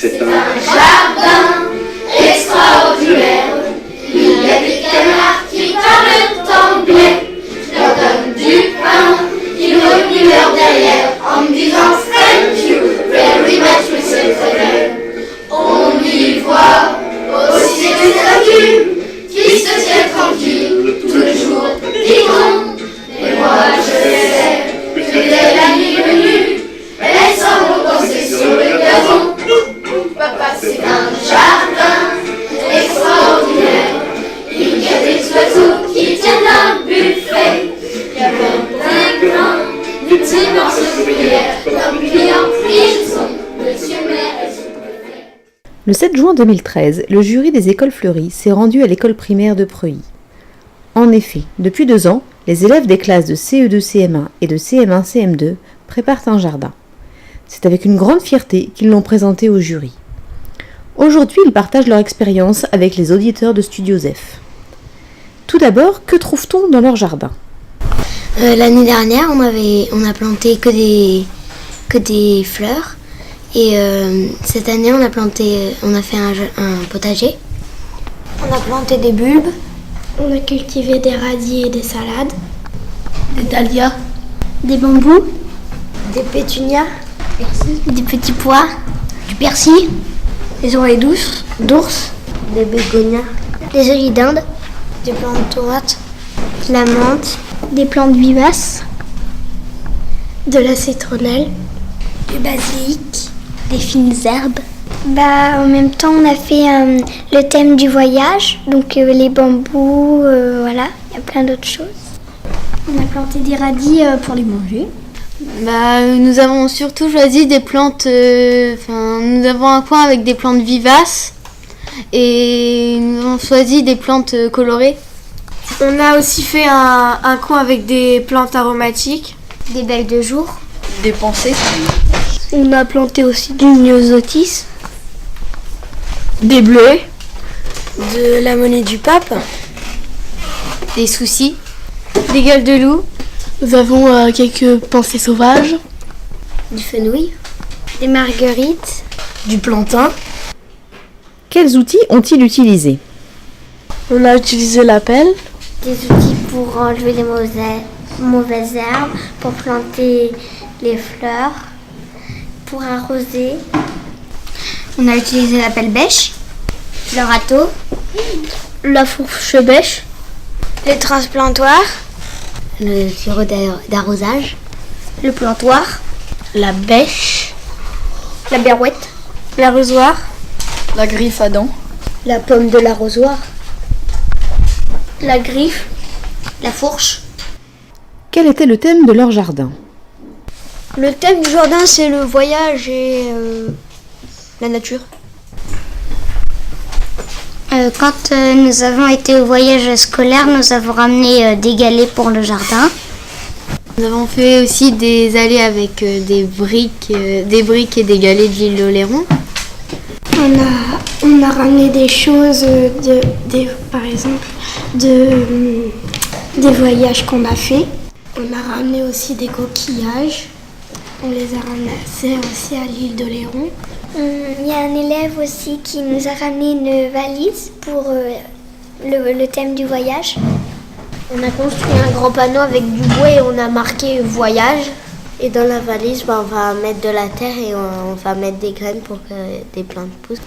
C'est un jardin extraordinaire. Il y a des canards qui parlent anglais. Je leur donne du pain, ils remuent leur derrière en me disant thank you very much, monsieur Trevel. On y voit aussi des statues qui se tiennent tranquilles, toujours piquants. Et moi je sais que dès la nuit venue, elles s'en vont danser sur le gazon. Papa, c'est un jardin extraordinaire. Il y a des oiseaux qui tiennent un buffet. Il y a même des grains, des petits morceaux de cuillère. D'un client, ils sont monsieur maire. Le 7 juin 2013, le jury des écoles fleuries s'est rendu à l'école primaire de Preuilly. En effet, depuis 2 ans, les élèves des classes de CE2 CM1 et de CM1 CM2 préparent un jardin. C'est avec une grande fierté qu'ils l'ont présenté au jury. Aujourd'hui, ils partagent leur expérience avec les auditeurs de Studio Zef. Tout d'abord, que trouve-t-on dans leur jardin ? L'année dernière, on a planté que des fleurs. Et cette année, on a fait un potager. On a planté des bulbes. On a cultivé des radis et des salades. Des dahlias. Des bambous. Des pétunias. Des petits pois. Du persil. Des oreilles d'ours. Des bégonias. Des olives d'Inde. Des plantes de tomates. De la menthe. Des plantes vivaces. De la citronnelle. Du basilic. Des fines herbes. En même temps, on a fait le thème du voyage, donc les bambous, voilà, il y a plein d'autres choses. On a planté des radis pour les manger. Nous avons surtout choisi des plantes, nous avons un coin avec des plantes vivaces et nous avons choisi des plantes colorées. On a aussi fait un coin avec des plantes aromatiques. Des belles de jour. Des pensées. On a planté aussi du myosotis, Des bleuets. De la monnaie du pape. Des soucis. Des gueules de loup. nous avons quelques pensées sauvages, Du fenouil. Des marguerites. Du plantain. Quels outils ont-ils utilisés ? On a utilisé la pelle. Des outils pour enlever les mauvaises herbes, pour planter les fleurs, pour arroser. On a utilisé la pelle bêche, le râteau, la fourche bêche, les transplantoirs, le sirop d'arrosage, le plantoir, La bêche. la berouette, L'arrosoir. La griffe à dents. la pomme de l'arrosoir, la griffe, la fourche. Quel était le thème de leur jardin ? Le thème du jardin, c'est le voyage et la nature. Quand nous avons été au voyage scolaire, nous avons ramené des galets pour le jardin. Nous avons fait aussi des allées avec des briques et des galets de l'île d'Oléron. on a ramené des choses, par exemple, des voyages qu'on a fait. On a ramené aussi des coquillages. On les a ramassés aussi à l'île d'Oléron. Il y a un élève aussi qui nous a ramené une valise pour le thème du voyage. On a construit un grand panneau avec du bois et on a marqué voyage. Et dans la valise, on va mettre de la terre et on va mettre des graines pour que des plantes poussent.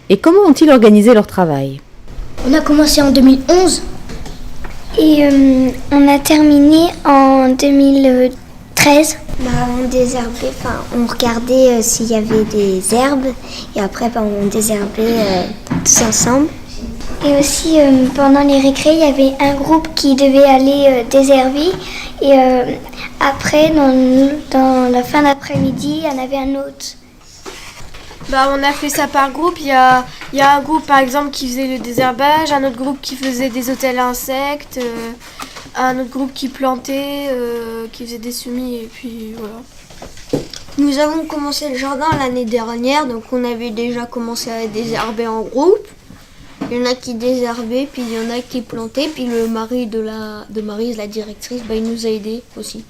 Et comment ont-ils organisé leur travail ? On a commencé en 2011. Et on a terminé en 2013. On désherbait, on regardait s'il y avait des herbes et après on désherbait tous ensemble. Et aussi, pendant les récrés, il y avait un groupe qui devait aller désherber. Et après, dans la fin d'après-midi, il y en avait un autre. On a fait ça par groupe. Il y a un groupe, par exemple, qui faisait le désherbage, un autre groupe qui faisait des hôtels à insectes, un autre groupe qui plantait, qui faisait des semis, et puis voilà. Nous avons commencé le jardin l'année dernière, donc on avait déjà commencé à désherber en groupe. Il y en a qui désherbaient, puis il y en a qui plantaient, puis le mari de Maryse, la directrice, il nous a aidés aussi.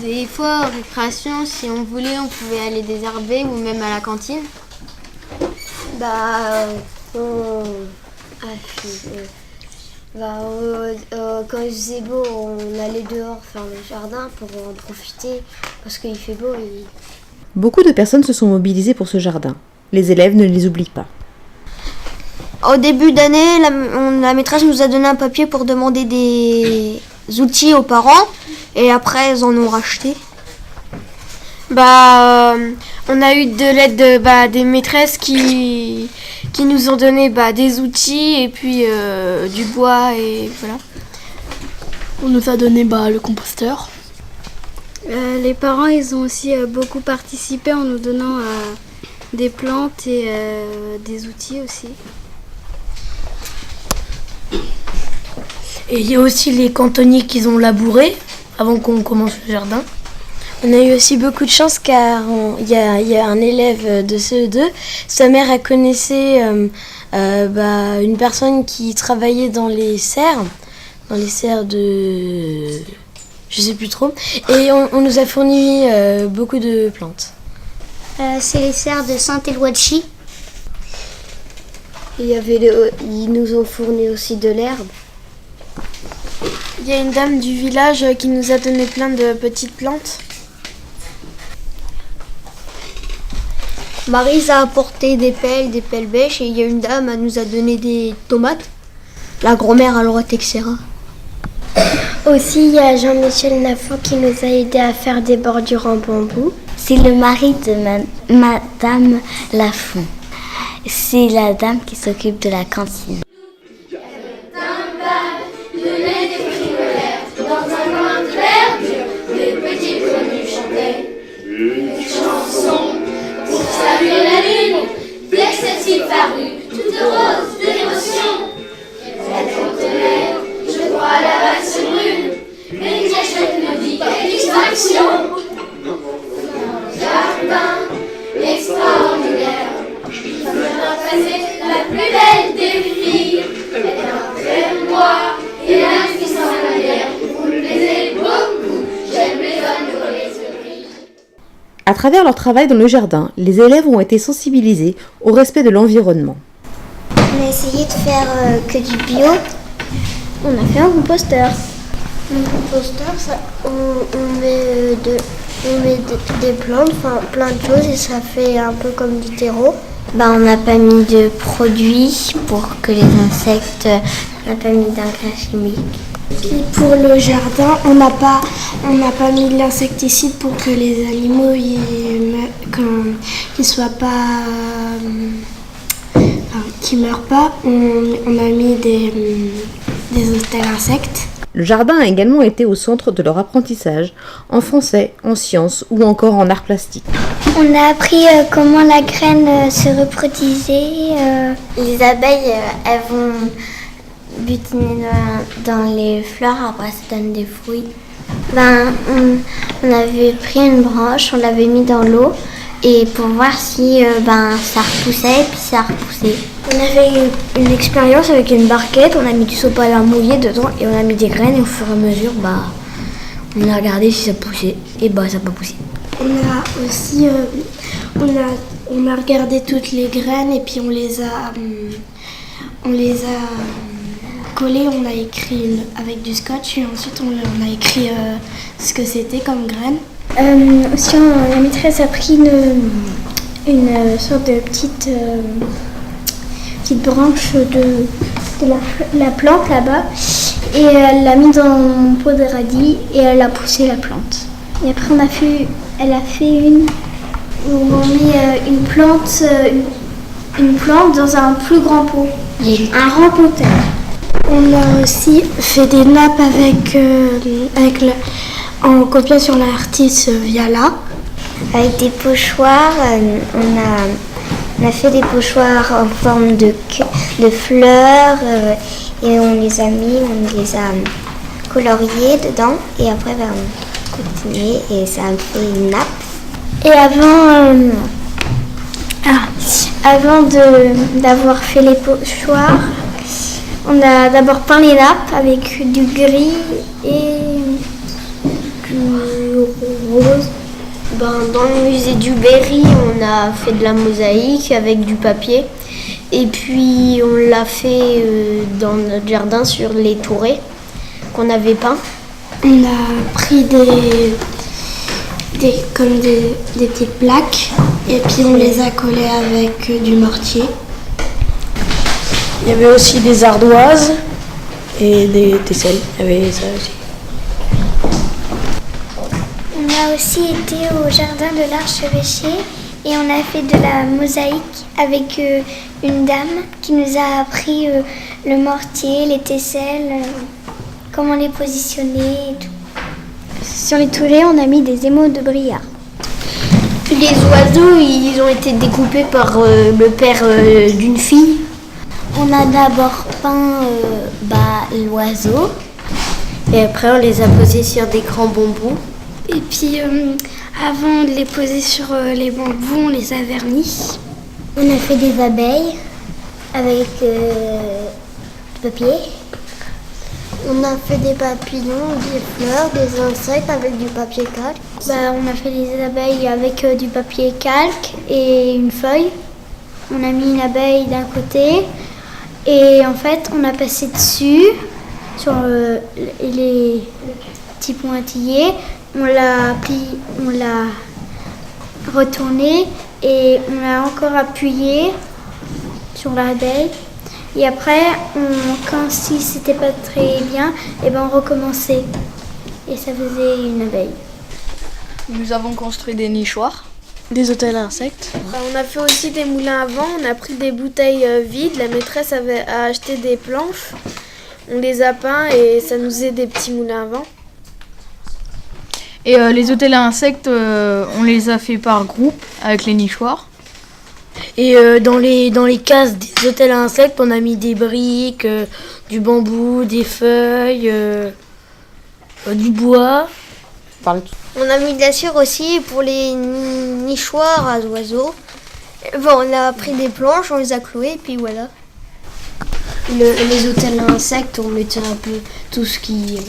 Des fois, en récréation, si on voulait, on pouvait aller désherber ou même à la cantine. Quand il faisait beau, on allait dehors faire le jardin pour en profiter parce qu'il fait beau. Beaucoup de personnes se sont mobilisées pour ce jardin. Les élèves ne les oublient pas. Au début d'année, la maîtresse nous a donné un papier pour demander des outils aux parents et après, ils en ont racheté. On a eu de l'aide des maîtresses qui nous ont donné des outils et puis du bois et voilà. On nous a donné le composteur. Les parents, ils ont aussi beaucoup participé en nous donnant des plantes et des outils aussi. Et il y a aussi les cantonniers qu'ils ont labourés avant qu'on commence le jardin. On a eu aussi beaucoup de chance car il y a un élève de CE2. Sa mère, elle connaissait une personne qui travaillait dans les serres de... je sais plus trop. Et on nous a fourni beaucoup de plantes. C'est les serres de Saint-Éloi-de-Chy. Ils nous ont fourni aussi de l'herbe. Il y a une dame du village qui nous a donné plein de petites plantes. Maryse a apporté des pelles bêches et il y a une dame qui nous a donné des tomates. La grand-mère a le droit etc. Aussi, il y a Jean-Michel Nafon qui nous a aidé à faire des bordures en bambou. C'est le mari de Madame Lafont. C'est la dame qui s'occupe de la cantine. Saluer la lune, dès que celle-ci parut, toute rose de l'émotion. Elle contenait, je crois, la valse brune, mais une cachette me dit quelle distraction. Jardin extraordinaire, je viens passer la plus belle des filles. Elle est entrée moi et un fils en arrière. Vous me plaisez beaucoup, j'aime les bonnes volées. À travers leur travail dans le jardin, les élèves ont été sensibilisés au respect de l'environnement. On a essayé de faire que du bio. On a fait un composteur. Un composteur, on met des plantes, plein de choses et ça fait un peu comme du terreau. On n'a pas mis de produits pour que les insectes... On n'a pas mis d'engrais chimiques. Puis pour le jardin, on n'a pas mis de l'insecticide pour que les animaux qu'ils meurent pas. On a mis des hôtels insectes. Le jardin a également été au centre de leur apprentissage, en français, en sciences ou encore en arts plastiques. On a appris comment la graine se reproduisait. Les abeilles, elles vont butiner dans les fleurs, après ça donne des fruits. On avait pris une branche, on l'avait mis dans l'eau et pour voir si ça repoussait et puis ça a repoussé. On avait une expérience avec une barquette, on a mis du sopalin mouillé dedans et on a mis des graines et au fur et à mesure, on a regardé si ça poussait et ça n'a pas poussé. On a aussi on a regardé toutes les graines et puis on les a collées, on a écrit avec du scotch et ensuite on a écrit ce que c'était comme graines. Aussi, la maîtresse a pris une sorte de petite branche de la plante là-bas et elle l'a mis dans mon pot de radis et elle a poussé la plante. Et après elle a fait on a mis une plante dans un plus grand pot, un rempoteur. On a aussi fait des nappes en copiant sur l'artiste Viala. Avec des pochoirs, on a fait des pochoirs en forme de fleurs et on les a coloriés dedans et après on a continué et ça a fait une nappe. Et avant d'avoir fait les pochoirs, On a d'abord peint les nappes avec du gris et du rose. Dans le musée du Berry, on a fait de la mosaïque avec du papier. Et puis on l'a fait dans notre jardin sur les tourets qu'on avait peints. On a pris des petites plaques et puis on les a collées avec du mortier. Il y avait aussi des ardoises et des tesselles. Il y avait ça aussi. On a aussi été au jardin de l'Archevêché et on a fait de la mosaïque avec une dame qui nous a appris le mortier, les tesselles, comment les positionner et tout. Sur les tourets, on a mis des émaux de Briard. Les oiseaux, ils ont été découpés par le père d'une fille. On a d'abord peint l'oiseau. Et après, on les a posés sur des grands bambous. Et puis avant de les poser sur les bambous, on les a vernis. On a fait des abeilles avec du papier. On a fait des papillons, des fleurs, des insectes avec du papier calque. On a fait des abeilles avec du papier calque et une feuille. On a mis une abeille d'un côté et en fait on a passé dessus sur les petits pointillés. On l'a retourné et on a encore appuyé sur l'abeille. Et après, quand si c'était pas très bien, on recommençait. Et ça faisait une abeille. Nous avons construit des nichoirs. Des hôtels à insectes. On a fait aussi des moulins à vent. On a pris des bouteilles vides. La maîtresse a acheté des planches. On les a peints et ça nous faisait des petits moulins à vent. Et les hôtels à insectes, on les a fait par groupe avec les nichoirs. Et dans les cases des hôtels à insectes, on a mis des briques, du bambou, des feuilles, du bois. On a mis de la cire aussi pour les nichoirs à oiseaux. On a pris des planches, on les a clouées et puis voilà. Les hôtels à insectes, on mettait un peu tout ce qui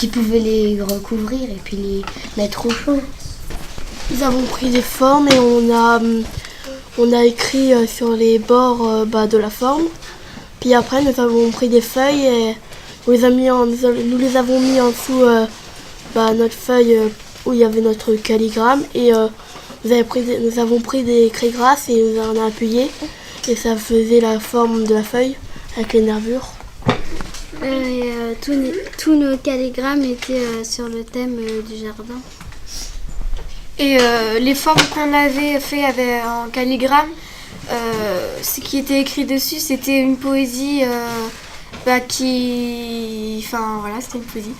pouvait les recouvrir et puis les mettre au chaud. Nous avons pris des formes et on a écrit sur les bords de la forme. Puis après, nous avons pris des feuilles et nous les avons mis en dessous notre feuille où il y avait notre calligramme. Et nous avons pris des craies grasses et nous en avons appuyé. Et ça faisait la forme de la feuille avec les nervures. Tous nos calligrammes étaient sur le thème du jardin. Et les formes qu'on avait fait en calligramme, ce qui était écrit dessus, c'était une poésie c'était une poésie.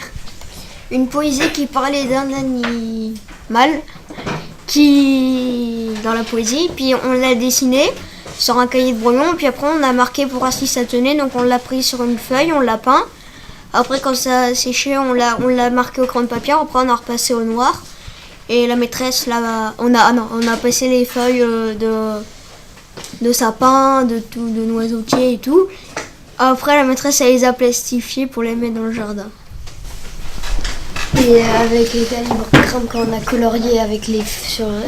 Une poésie qui parlait d'un animal dans la poésie, puis on l'a dessiné sur un cahier de brouillon, puis après on a marqué pour voir si ça tenait, donc on l'a pris sur une feuille, on l'a peint. Après quand ça a séché, on l'a marqué au crayon de papier, après on a repassé au noir. Et la maîtresse, on a passé les feuilles de sapin, de noisetiers et tout. Après, la maîtresse, elle les a plastifiées pour les mettre dans le jardin. Et avec les calibres quand on a colorié avec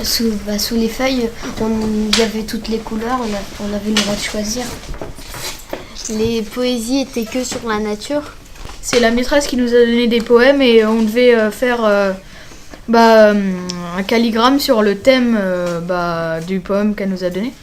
sous les feuilles, il y avait toutes les couleurs, on avait le droit de choisir. Les poésies étaient que sur la nature. C'est la maîtresse qui nous a donné des poèmes et on devait faire un calligramme sur le thème du poème qu'elle nous a donné.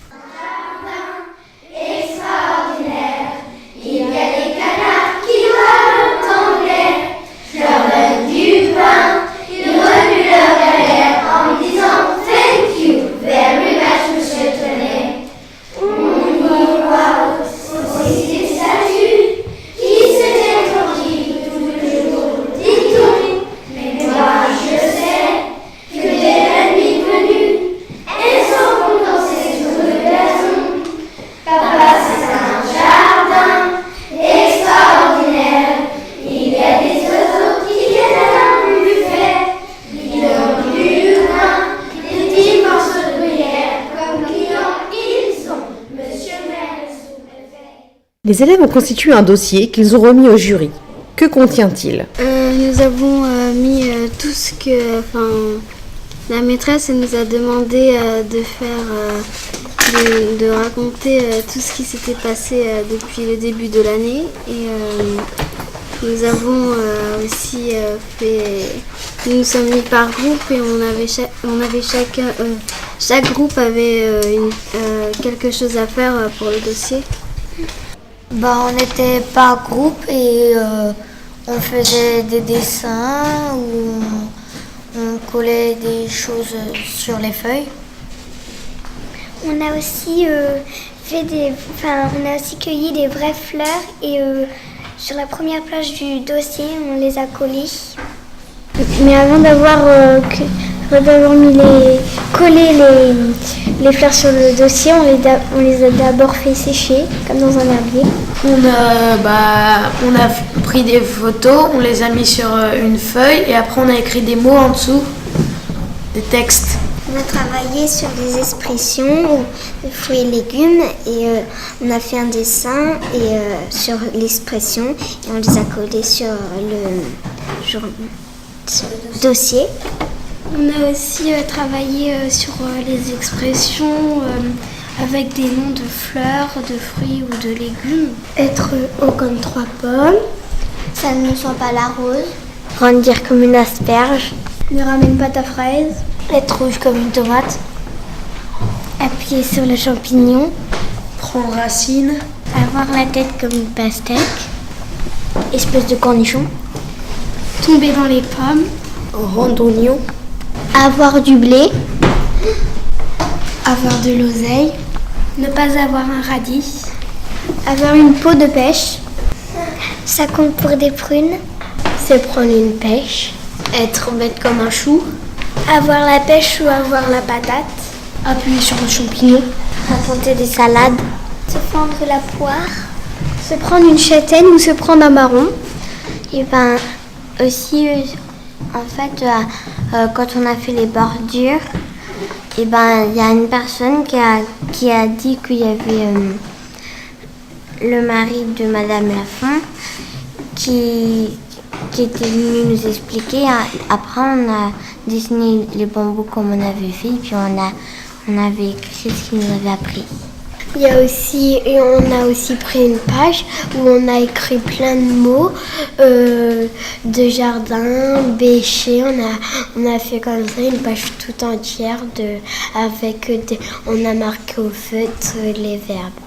Les élèves ont constitué un dossier qu'ils ont remis au jury. Que contient-il ? Nous avons mis tout ce que... la maîtresse nous a demandé de faire, de raconter tout ce qui s'était passé depuis le début de l'année. Et nous avons aussi nous nous sommes mis par groupe et chaque groupe avait quelque chose à faire pour le dossier. On était par groupe et on faisait des dessins ou on collait des choses sur les feuilles. On a aussi on a aussi cueilli des vraies fleurs et sur la première page du dossier, on les a collées. Mais avant d'avoir collé les fleurs sur le dossier, on les a d'abord fait sécher, comme dans un herbier. On a pris des photos, on les a mis sur une feuille et après on a écrit des mots en dessous, des textes. On a travaillé sur des expressions de fruits et légumes et on a fait un dessin sur l'expression et on les a collés sur le dossier. On a aussi travaillé sur les expressions avec des noms de fleurs, de fruits ou de légumes. Être haut comme 3 pommes. Ça ne sent pas la rose. Grandir comme une asperge. Ne ramène pas ta fraise. Être rouge comme une tomate. Appuyer sur le champignon. Prendre racine. Avoir la tête comme une pastèque. Espèce de cornichon. Tomber dans les pommes. Rond d'oignon. Avoir du blé. Avoir de l'oseille. Ne pas avoir un radis. Avoir une peau de pêche. Ça compte pour des prunes. C'est prendre une pêche. Être bête comme un chou. Avoir la pêche ou avoir la patate. Appuyer sur le champignon. Raconter des salades. Se prendre la poire. Se prendre une châtaigne ou se prendre un marron. Et aussi, en fait, quand on a fait les bordures, il y a une personne qui a dit qu'il y avait le mari de Madame Lafont qui était venu nous expliquer. Après, on a dessiné les bambous comme on avait fait, puis on avait écrit ce qu'il nous avait appris. On a aussi pris une page où on a écrit plein de mots de jardin, bêcher. On a fait comme ça une page tout entière on a marqué au feutre les verbes.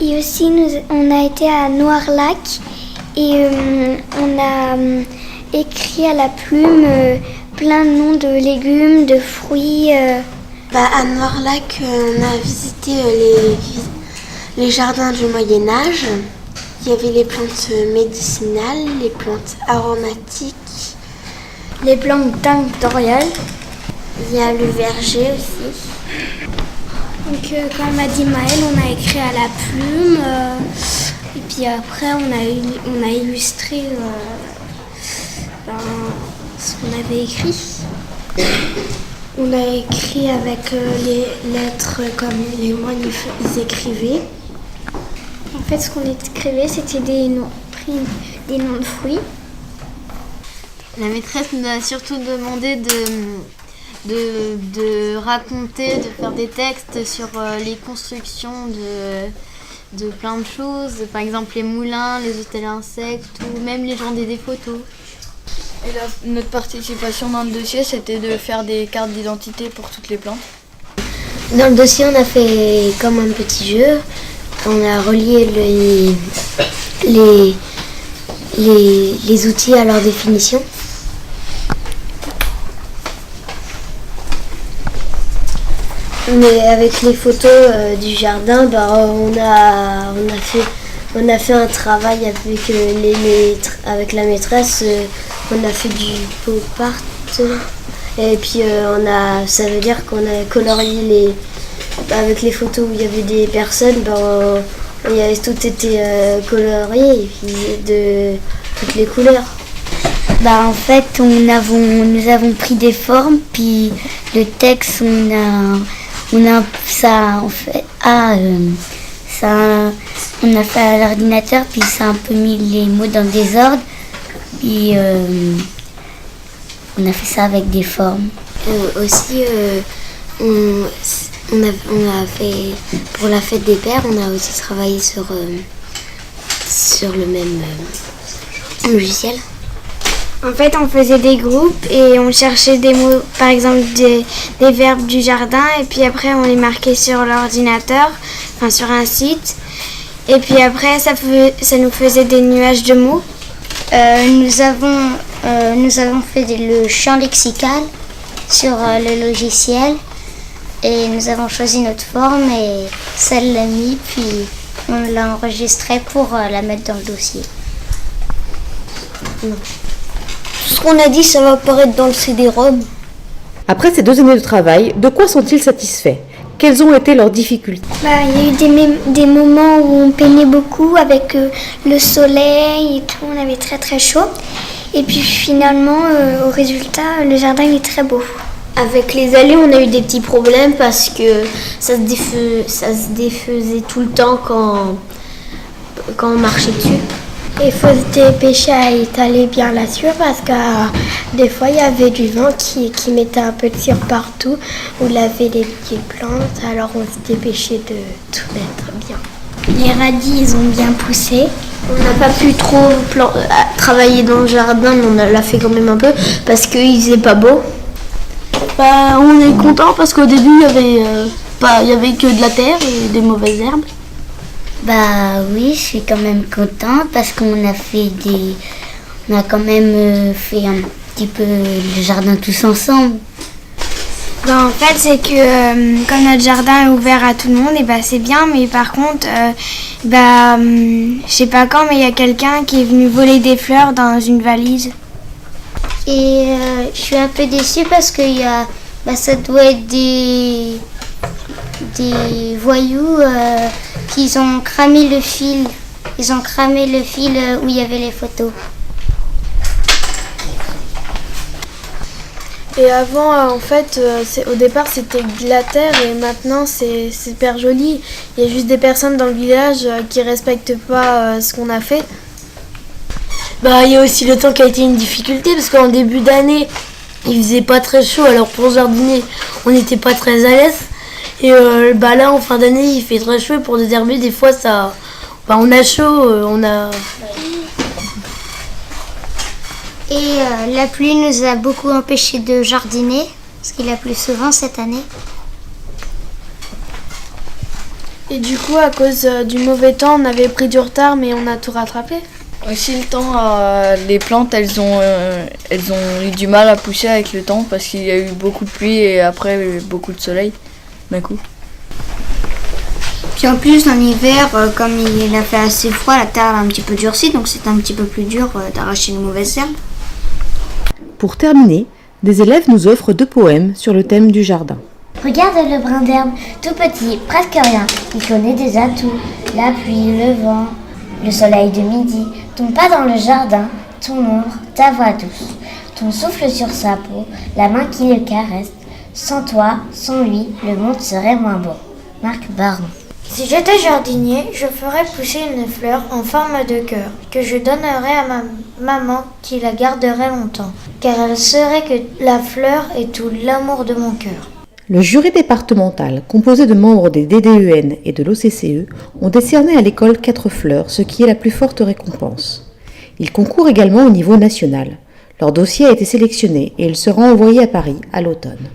Et aussi on a été à Noirlac et on a écrit à la plume plein de noms de légumes, de fruits. À Noirlac, on a visité les jardins du Moyen-Âge. Il y avait les plantes médicinales, les plantes aromatiques, les plantes tinctoriales. Il y a le verger aussi. Donc, comme a dit Maëlle, on a écrit à la plume. Et puis après, on a illustré ce qu'on avait écrit. On a écrit avec les lettres comme les moines ils écrivaient. En fait, ce qu'on écrivait, c'était des noms de fruits. La maîtresse nous a surtout demandé de raconter, de faire des textes sur les constructions de plein de choses. Par exemple, les moulins, les hôtels à insectes ou même les gens des photos. Et notre participation dans le dossier, c'était de faire des cartes d'identité pour toutes les plantes. Dans le dossier, on a fait comme un petit jeu. On a relié les outils à leur définition. Mais avec les photos du jardin, on a fait un travail avec la maîtresse. On a fait du pop art et puis ça veut dire qu'on a colorié avec les photos où il y avait des personnes, tout était colorié et puis de toutes les couleurs. En fait, nous avons pris des formes, puis le texte, ça On a fait à l'ordinateur, puis ça a un peu mis les mots dans le désordre. Puis on a fait ça avec des formes. Aussi, on a fait, pour la fête des pères, on a aussi travaillé sur le même logiciel. En fait, on faisait des groupes et on cherchait des mots, par exemple des verbes du jardin, et puis après on les marquait sur l'ordinateur, enfin sur un site. Et puis après, ça nous faisait des nuages de mots. Nous avons fait le champ lexical sur le logiciel et nous avons choisi notre forme et ça l'a mis, puis on l'a enregistré pour la mettre dans le dossier. Tout ce qu'on a dit, ça va apparaître dans le CD-ROM. Après ces 2 années de travail, de quoi sont-ils satisfaits? Quelles ont été leurs difficultés? Il y a eu des moments où on peinait beaucoup avec le soleil et tout, on avait très très chaud. Et puis finalement, au résultat, le jardin il est très beau. Avec les allées, on a eu des petits problèmes parce que ça se défaisait tout le temps quand on marchait dessus. Il faut se dépêcher à étaler bien la cire parce que des fois il y avait du vent qui mettait un peu de cire partout ou laver les petites plantes, alors on se dépêchait de tout mettre bien. Les radis ils ont bien poussé. On n'a pas pu trop travailler dans le jardin, mais on l'a fait quand même un peu parce qu'il faisait pas beau. On est content parce qu'au début il y avait que de la terre et des mauvaises herbes. Oui, je suis quand même contente parce qu'on a quand même fait un petit peu le jardin tous ensemble. En fait, c'est que comme notre jardin est ouvert à tout le monde, et c'est bien, mais par contre, je sais pas quand, mais il y a quelqu'un qui est venu voler des fleurs dans une valise. Et je suis un peu déçue parce que ça doit être des voyous qui ont cramé le fil. Ils ont cramé le fil où il y avait les photos. Et avant, en fait, au départ, c'était de la terre et maintenant, c'est super joli. Il y a juste des personnes dans le village qui respectent pas ce qu'on a fait. Il y a aussi le temps qui a été une difficulté parce qu'en début d'année, il faisait pas très chaud. Alors pour jardiner, on n'était pas très à l'aise. Et là, en fin d'année, il fait très chaud. Pour désherber, des fois, on a chaud, Et la pluie nous a beaucoup empêchés de jardiner, parce qu'il a plu souvent cette année. Et du coup, à cause du mauvais temps, on avait pris du retard, mais on a tout rattrapé. Aussi le temps, les plantes, elles ont eu du mal à pousser avec le temps parce qu'il y a eu beaucoup de pluie et après beaucoup de soleil d'un coup. Puis en plus, en hiver, comme il a fait assez froid, la terre a un petit peu durci, donc c'est un petit peu plus dur d'arracher une mauvaise herbe. Pour terminer, des élèves nous offrent 2 poèmes sur le thème du jardin. Regarde le brin d'herbe, tout petit, presque rien. Il connaît déjà tout. La pluie, le vent, le soleil de midi. Ton pas dans le jardin, ton ombre, ta voix douce. Ton souffle sur sa peau, la main qui le caresse. Sans toi, sans lui, le monde serait moins beau. Marc Baron. Si j'étais jardinier, je ferais pousser une fleur en forme de cœur que je donnerais à ma maman qui la garderait longtemps, car elle saurait que la fleur est tout l'amour de mon cœur. Le jury départemental, composé de membres des DDEN et de l'OCCE, ont décerné à l'école 4 fleurs, ce qui est la plus forte récompense. Ils concourent également au niveau national. Leur dossier a été sélectionné et il sera envoyé à Paris à l'automne.